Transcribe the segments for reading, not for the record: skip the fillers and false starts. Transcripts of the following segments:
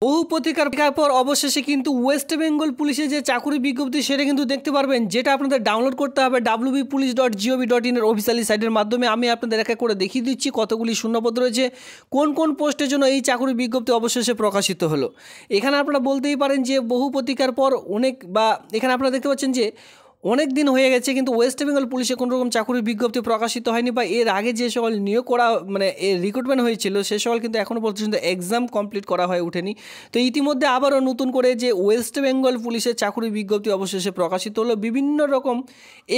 বহু প্রতিকার পর অবশেষে কিন্তু ওয়েস্ট বেঙ্গল পুলিশের যে চাকরি বিজ্ঞপ্তি সেটা কিন্তু দেখতে পারবেন, যেটা আপনাদের ডাউনলোড করতে হবে wbpolice.gov.in এর অফিসিয়ালি সাইটের মাধ্যমে। আমি আপনাদের এক এক করে দেখিয়ে দিচ্ছি কতগুলি শূন্যপদ রয়েছে, কোন কোন পোস্টের জন্য এই চাকরি বিজ্ঞপ্তি অবশেষে প্রকাশিত হলো। এখানে আপনারা বলতেই পারেন যে বহু প্রতিকার পর অনেক, বা এখানে আপনারা দেখতে পাচ্ছেন যে অনেক দিন হয়ে গেছে কিন্তু ওয়েস্ট বেঙ্গল পুলিশে কোনো রকম চাকরির বিজ্ঞপ্তি প্রকাশিত হয়নি, বা এর আগে যে সকল নিয়োগ করা মানে রিক্রুটমেন্ট হয়েছিল সে সকল কিন্তু এখনও পর্যন্ত এক্সাম কমপ্লিট করা হয়ে ওঠেনি। তো ইতিমধ্যে আবারও নতুন করে যে ওয়েস্ট বেঙ্গল পুলিশের চাকরির বিজ্ঞপ্তি অবশেষে প্রকাশিত হলো। বিভিন্ন রকম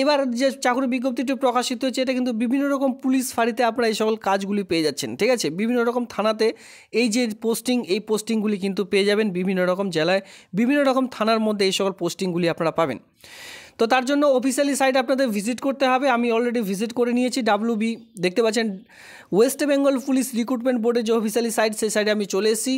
এবার যে চাকরির বিজ্ঞপ্তিটি প্রকাশিত হয়েছে এটা কিন্তু বিভিন্ন রকম পুলিশ ফাঁড়িতে আপনারা এই সকল কাজগুলি পেয়ে যাচ্ছেন, ঠিক আছে। বিভিন্ন রকম থানাতে এই যে এই পোস্টিংগুলি কিন্তু পেয়ে যাবেন, বিভিন্ন রকম জেলায় বিভিন্ন রকম থানার মধ্যে এই সকল পোস্টিংগুলি আপনারা পাবেন। তো তার জন্য অফিসিয়ালি সাইট আপনাদের ভিজিট করতে হবে। আমি অলরেডি ভিজিট করে নিয়েছি। দেখতে পাচ্ছেন ওয়েস্ট বেঙ্গল পুলিশ রিক্রুটমেন্ট বোর্ডের যে অফিসিয়ালি সাইট, সেই সাইটে আমি চলে এসেছি।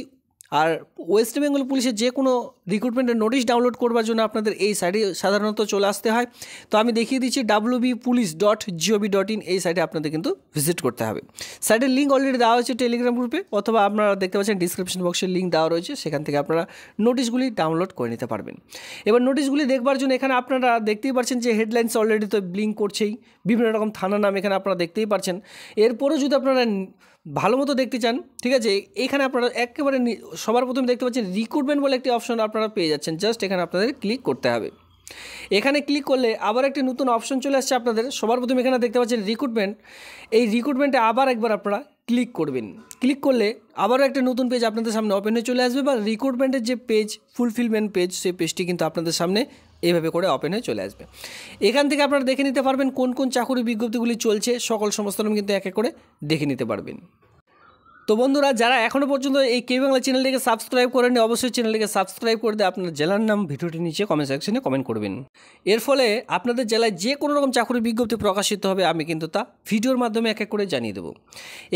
আর ওয়েস্ট বেঙ্গল পুলিশের যে কোনো রিক্রুটমেন্টের নোটিশ ডাউনলোড করবার জন্য আপনাদের এই সাইটে সাধারণত চলে আসতে হয়। তো আমি দেখিয়ে দিচ্ছি wbpolice.gov.in এই সাইটে আপনাদের কিন্তু ভিজিট করতে হবে। সাইটের লিঙ্ক অলরেডি দেওয়া হয়েছে টেলিগ্রাম গ্রুপে, অথবা আপনারা দেখতে পাচ্ছেন ডিসক্রিপশন বক্সের লিঙ্ক দেওয়া রয়েছে, সেখান থেকে আপনারা নোটিশগুলি ডাউনলোড করে নিতে পারবেন। এবার নোটিশগুলি দেখবার জন্য এখানে আপনারা দেখতেই পাচ্ছেন যে হেডলাইন্স অলরেডি তো ব্লিঙ্ক করছেই, বিভিন্ন রকম থানার নাম এখানে আপনারা দেখতেই পাচ্ছেন। এরপরও যদি আপনারা ভালো মতো দেখতে চান, ঠিক আছে, এখানে আপনারা একেবারে সবার প্রথমে দেখতে পাচ্ছেন রিক্রুটমেন্ট বলে একটি অপশন আপনারা পেয়ে যাচ্ছেন। জাস্ট এখানে আপনাদের ক্লিক করতে হবে। এখানে ক্লিক করলে আবার একটি নতুন অপশন চলে আসছে আপনাদের। সবার প্রথমে এখানে দেখতে পাচ্ছেন রিক্রুটমেন্ট। এই রিক্রুটমেন্টে আবার একবার আপনারা ক্লিক করবেন। ক্লিক করলে আবারও একটা নতুন পেজ আপনাদের সামনে ওপেন হয়ে চলে আসবে, বা রিক্রুটমেন্টের যে পেজ, ফুলফিলমেন্ট পেজ, সেই পেজটি কিন্তু আপনাদের সামনে এইভাবে করে ওপেন হয়ে চলে আসবে। এখান থেকে আপনারা দেখে নিতে পারবেন কোন কোন চাকরি বিজ্ঞপ্তিগুলি চলছে, সমস্ত নাম কিন্তু এক এক করে দেখে নিতে পারবেন। তো বন্ধুরা, যারা এখনও পর্যন্ত এই কে বাংলা চ্যানেলটিকে সাবস্ক্রাইব করেননি, অবশ্যই চ্যানেলটিকে সাবস্ক্রাইব করে দিয়ে আপনার জেলার নাম ভিডিওটির নিচে কমেন্ট সেকশনে কমেন্ট করবেন। এর ফলে আপনাদের জেলায় যে কোনো রকম চাকরি বিজ্ঞপ্তি প্রকাশিত হবে আমি কিন্তু তা ভিডিওর মাধ্যমে এক এক করে জানিয়ে দেবো।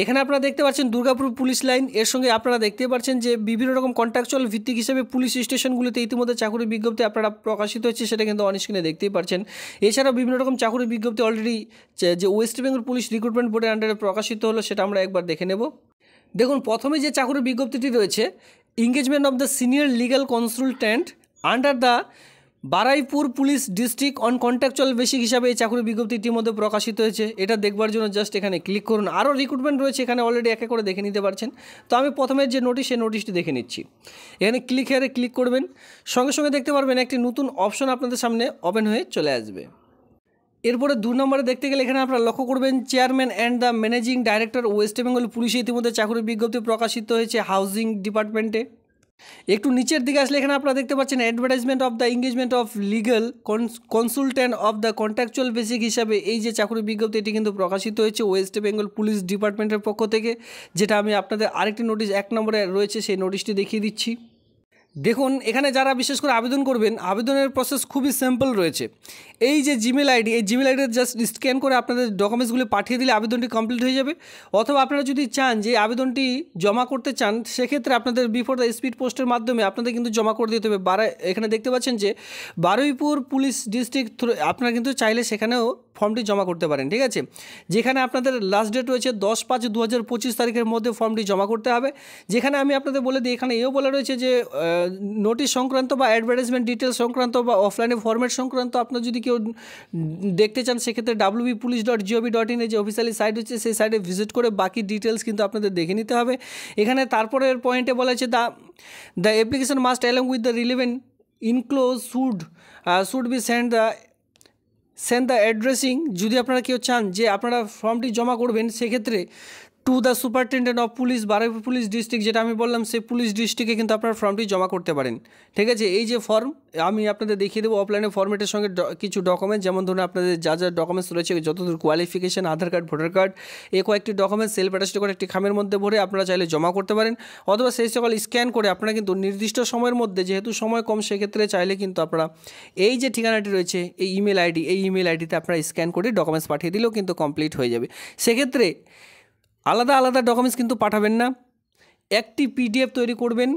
এখানে আপনারা দেখতে পাচ্ছেন দুর্গাপুর পুলিশ লাইন, এর সঙ্গে আপনারা দেখতে পাচ্ছেন যে বিভিন্ন রকম কন্ট্রাকচুয়াল ভিত্তিক হিসেবে পুলিশ স্টেশনগুলিতে ইতিমধ্যে চাকরি বিজ্ঞপ্তি আপনারা প্রকাশিত হচ্ছে, সেটা কিন্তু অন স্ক্রিনে দেখতেই পাচ্ছেন। এছাড়াও বিভিন্ন রকম চাকরি বিজ্ঞপ্তি অলরেডি যে ওয়েস্ট বেঙ্গল পুলিশ রিক্রুটমেন্ট বোর্ডের আন্ডারে প্রকাশিত হলো, সেটা আমরা একবার দেখে নেব। দেখুন, প্রথমে যে চাকরির বিজ্ঞপ্তিটি রয়েছে, engagement of the senior legal consultant under the Baruipur police district on contractual basic হিসাবে এই চাকরির বিজ্ঞপ্তি ইতিমধ্যে প্রকাশিত হয়েছে। এটা দেখবার জন্য জাস্ট এখানে ক্লিক করুন। আরও রিক্রুটমেন্ট রয়েছে, এখানে অলরেডি এক এক করে দেখে নিতে পারছেন। তো আমি প্রথমে যে নোটিশ, সেই নোটিশটি দেখে নিচ্ছি। এখানে ক্লিক করবেন, সঙ্গে সঙ্গে দেখতে পারবেন একটি নতুন অপশন আপনাদের সামনে ওপেন হয়ে চলে আসবে। এরপরে 2 নম্বরে দেখতে গেলে এখানে আপনারা লক্ষ্য করবেন chairman and the managing director West Bengal পুলিশে ইতিমধ্যে চাকরির বিজ্ঞপ্তি প্রকাশিত হয়েছে হাউজিং ডিপার্টমেন্টে। একটু নিচের দিকে আসলে এখানে আপনারা দেখতে পাচ্ছেন advertisement of the engagement of legal consultant of the contractual basic হিসাবে এই যে চাকরির বিজ্ঞপ্তি এটি কিন্তু প্রকাশিত হয়েছে ওয়েস্ট বেঙ্গল পুলিশ ডিপার্টমেন্টের পক্ষ থেকে, যেটা আমি আপনাদের আরেকটি নোটিশ 1 নম্বরে রয়েছে সেই নোটিশটি দেখিয়ে দিচ্ছি। দেখুন, এখানে যারা বিশেষ করে আবেদন করবেন, আবেদনের প্রসেস খুবই সিম্পল রয়েছে। এই যে জিমেল আইডি, এই জিমেল আইডি জাস্ট স্ক্যান করে আপনাদের ডকুমেন্টসগুলি পাঠিয়ে দিলে আবেদনটি কমপ্লিট হয়ে যাবে। অথবা আপনারা যদি চান যে আবেদনটি জমা করতে চান, সেক্ষেত্রে আপনাদের বিফোর দ্য স্পিড পোস্টের মাধ্যমে আপনাদের কিন্তু জমা করে দিতে হবে। এখানে দেখতে পাচ্ছেন যে বারুইপুর পুলিশ ডিস্ট্রিক্ট, আপনারা কিন্তু চাইলে সেখানেও ফর্মটি জমা করতে পারেন, ঠিক আছে। যেখানে আপনাদের লাস্ট ডেট রয়েছে 10/5/2025 তারিখের মধ্যে ফর্মটি জমা করতে হবে। যেখানে আমি আপনাদের বলে দিই, এখানে এও বলা রয়েছে যে নোটিশ সংক্রান্ত বা অ্যাডভার্টাইজমেন্ট ডিটেলস সংক্রান্ত বা অফলাইনে ফরম্যাট সংক্রান্ত আপনার যদি কেউ দেখতে চান, সেক্ষেত্রে wbpolice.gov.in যে অফিসিয়ালি সাইট হচ্ছে সেই সাইটে ভিজিট করে বাকি ডিটেলস কিন্তু আপনাদের দেখে নিতে হবে। এখানে তারপরের পয়েন্টে বলা হয়েছে the application must along with the relevant enclose should be send the addressing. যদি আপনারা কেউ চান যে আপনারা ফর্মটি জমা করবেন, সেক্ষেত্রে to the superintendent of police Baruipur police district, যেটা আমি বললাম, সেই পুলিশ ডিস্ট্রিক্টে কিন্তু আপনারা ফর্মটি জমা করতে পারেন, ঠিক আছে। এই যে ফর্ম আমি আপনাদের দেখিয়ে দেবো অফলাইনে ফর্মেটের সঙ্গে কিছু ডকুমেন্টস, যেমন ধরুন আপনাদের যা ডকুমেন্টস রয়েছে, যতদূর কোয়ালিফিকেশান, আধার কার্ড, ভোটার কার্ড, এই কয়েকটি ডকুমেন্টস সেলফ অ্যাটাস্ট করে একটি খামের মধ্যে ভরে আপনারা চাইলে জমা করতে পারেন। অথবা সেই সকল স্ক্যান করে আপনারা কিন্তু নির্দিষ্ট সময়ের মধ্যে, যেহেতু সময় কম, সেক্ষেত্রে চাইলে কিন্তু আপনারা এই যে ঠিকানাটি রয়েছে, এই ইমেল আইডিতে আপনারা স্ক্যান করে ডকুমেন্টস পাঠিয়ে দিলেও কিন্তু কমপ্লিট হয়ে যাবে। সেক্ষেত্রে আলাদা আলাদা ডকুমেন্টস কিন্তু পাঠাবেন না, একটি পিডিএফ তৈরি করবেন,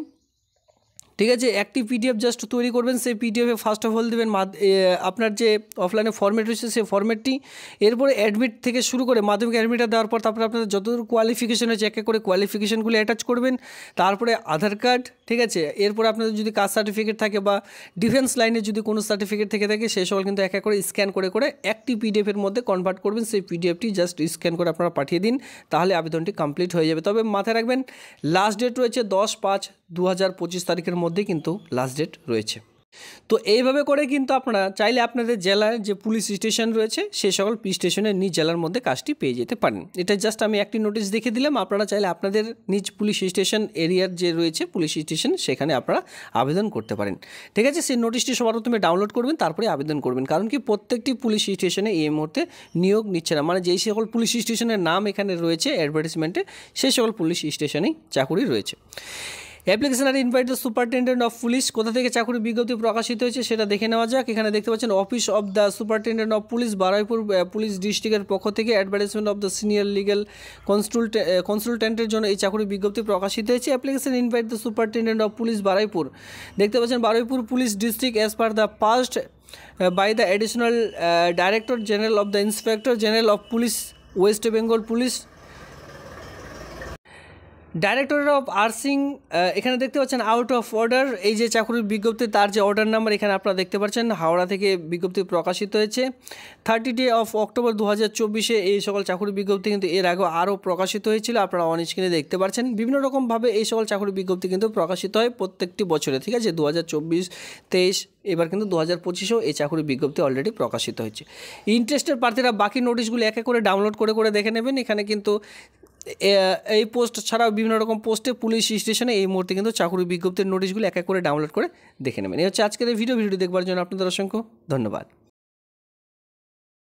ঠিক আছে, একটি পিডিএফ জাস্ট তৈরি করবেন। সেই পিডিএফে ফার্স্ট অফ অল দেবেন আপনার যে অফলাইনে ফর্মেট রয়েছে সেই ফর্মেটটি, এরপরে অ্যাডমিট থেকে শুরু করে মাধ্যমিক অ্যাডমিটটা দেওয়ার পর তারপরে আপনাদের যতদূর কোয়ালিফিকেশন হয়েছে এক এক করে কোয়ালিফিকেশনগুলো অ্যাটাচ করবেন, তারপরে আধার কার্ড, ঠিক আছে, এরপরে আপনাদের যদি কাস্ট সার্টিফিকেট থাকে বা ডিফেন্স লাইনে যদি কোনো সার্টিফিকেট থেকে থাকে সেই সকল কিন্তু এক এক করে স্ক্যান করে করে একটি পিডিএফের মধ্যে কনভার্ট করবেন। সেই পিডিএফটি জাস্ট স্ক্যান করে আপনারা পাঠিয়ে দিন, তাহলে আবেদনটি কমপ্লিট হয়ে যাবে। তবে মাথায় রাখবেন লাস্ট ডেট রয়েছে 10/5/2025 তারিখের মধ্যে কিন্তু লাস্ট ডেট রয়েছে। তো এইভাবে করে কিন্তু আপনারা চাইলে আপনাদের জেলার যে পুলিশ স্টেশন রয়েছে সেই সকল পুলিশ স্টেশনের নিজ জেলার মধ্যে কাজটি পেয়ে যেতে পারেন। এটা জাস্ট আমি একটি নোটিশ দেখে দিলাম, আপনারা চাইলে আপনাদের নিজ পুলিশ স্টেশন এরিয়ার যে রয়েছে পুলিশ স্টেশন সেখানে আপনারা আবেদন করতে পারেন। ঠিক আছে, সেই নোটিশটি সবার প্রথমে ডাউনলোড করবেন, তারপরে আবেদন করবেন। কারণ কি প্রত্যেকটি পুলিশ স্টেশনে এই মুহূর্তে নিয়োগ নিচ্ছে না, মানে যেই সকল পুলিশ স্টেশনের নাম এখানে রয়েছে অ্যাডভার্টাইজমেন্টে সেই সকল পুলিশ স্টেশনেই চাকুরি রয়েছে। Application are invite the superintendent of police, কোথা থেকে চাকরি বিজ্ঞপ্তি প্রকাশিত হয়েছে সেটা দেখে নেওয়া যাক। এখানে দেখতে পাচ্ছেন office of the superintendent of police, Baruipur police ডিস্ট্রিক্টের পক্ষ থেকে advertisement of the senior legal কনসালটেন্টের জন্য এই চাকরি বিজ্ঞপ্তি প্রকাশিত হয়েছে। Application invite the superintendent of police Baruipur, দেখতে পাচ্ছেন Baruipur police district as per the past by the additional director general of the inspector general of police West Bengal police, directorate of আর্সিং। এখানে দেখতে পাচ্ছেন আউট অফ অর্ডার, এই যে চাকরির বিজ্ঞপ্তি তার যে অর্ডার নাম্বার এখানে আপনারা দেখতে পাচ্ছেন, হাওড়া থেকে বিজ্ঞপ্তি প্রকাশিত হয়েছে। 30 অফ অক্টোবর 2024 এই সকল চাকরির বিজ্ঞপ্তি কিন্তু এর আগে আরও প্রকাশিত হয়েছিল, আপনারা অন স্ক্রিনে দেখতে পাচ্ছেন। বিভিন্ন রকমভাবে এই সকল চাকরির বিজ্ঞপ্তি কিন্তু প্রকাশিত হয় প্রত্যেকটি বছরে, ঠিক আছে, 2024, 23, এবার কিন্তু 2025-এও এই চাকরির বিজ্ঞপ্তি অলরেডি প্রকাশিত হয়েছে। ইন্টারেস্টেড প্রার্থীরা বাকি নোটিশগুলো এক এক করে ডাউনলোড করে করে দেখে নেবেন। এখানে কিন্তু এই পোস্ট ছাড়াও বিভিন্ন রকম পোস্টে পুলিশ স্টেশনে এই মুহূর্তে কিন্তু চাকরি বিজ্ঞপ্তির নোটিশগুলো এক এক করে ডাউনলোড করে দেখে নেবেন। এই হচ্ছে আজকের এই ভিডিওটি দেখবার জন্য আপনাদের অসংখ্য ধন্যবাদ।